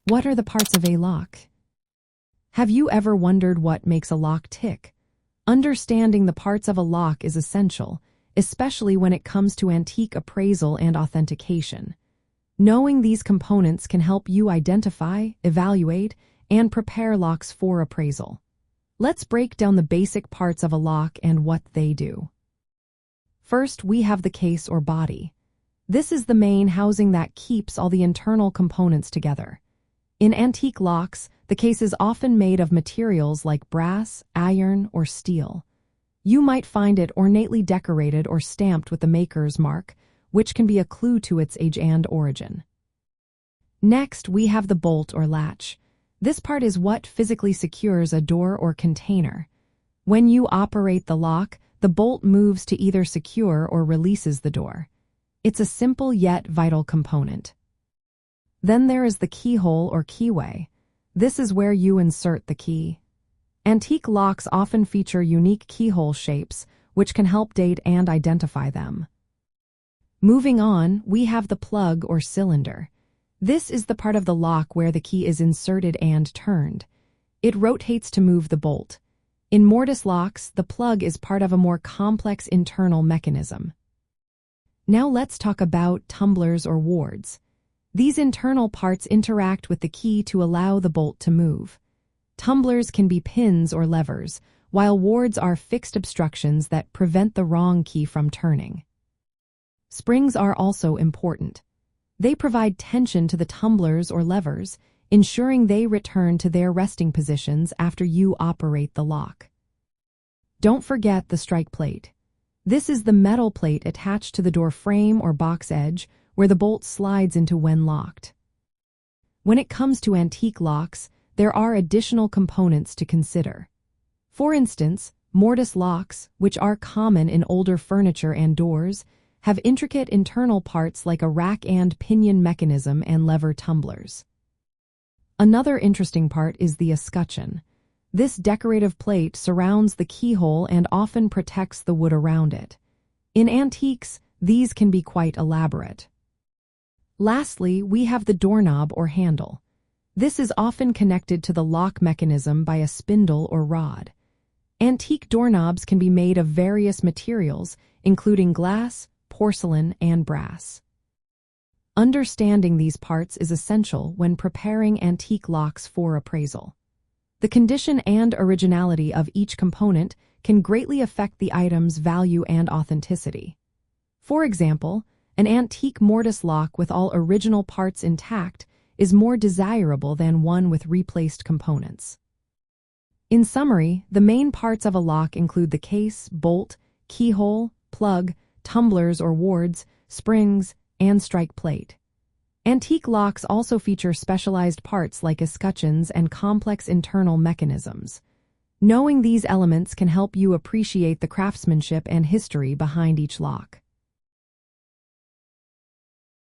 What are the parts of a lock? Have you ever wondered what makes a lock tick? Understanding the parts of a lock is essential, especially when it comes to antique appraisal and authentication. Knowing these components can help you identify, evaluate, and prepare locks for appraisal. Let's break down the basic parts of a lock and what they do. First, we have the case or body. This is the main housing that keeps all the internal components together. In antique locks, the case is often made of materials like brass, iron, or steel. You might find it ornately decorated or stamped with the maker's mark, which can be a clue to its age and origin. Next, we have the bolt or latch. This part is what physically secures a door or container. When you operate the lock, the bolt moves to either secure or releases the door. It's a simple yet vital component. Then there is the keyhole or keyway. This is where you insert the key. Antique locks often feature unique keyhole shapes, which can help date and identify them. Moving on, we have the plug or cylinder. This is the part of the lock where the key is inserted and turned. It rotates to move the bolt. In mortise locks, the plug is part of a more complex internal mechanism. Now let's talk about tumblers or wards. These internal parts interact with the key to allow the bolt to move. Tumblers can be pins or levers, while wards are fixed obstructions that prevent the wrong key from turning. Springs are also important. They provide tension to the tumblers or levers, ensuring they return to their resting positions after you operate the lock. Don't forget the strike plate. This is the metal plate attached to the door frame or box edge where the bolt slides into when locked. When it comes to antique locks, there are additional components to consider. For instance, mortise locks, which are common in older furniture and doors, have intricate internal parts like a rack and pinion mechanism and lever tumblers. Another interesting part is the escutcheon. This decorative plate surrounds the keyhole and often protects the wood around it. In antiques, these can be quite elaborate. Lastly, we have the doorknob or handle. This is often connected to the lock mechanism by a spindle or rod. Antique doorknobs can be made of various materials, including glass, porcelain, and brass. Understanding these parts is essential when preparing antique locks for appraisal. The condition and originality of each component can greatly affect the item's value and authenticity. For example, an antique mortise lock with all original parts intact is more desirable than one with replaced components. In summary, the main parts of a lock include the case, bolt, keyhole, plug, tumblers or wards, springs, and strike plate. Antique locks also feature specialized parts like escutcheons and complex internal mechanisms. Knowing these elements can help you appreciate the craftsmanship and history behind each lock.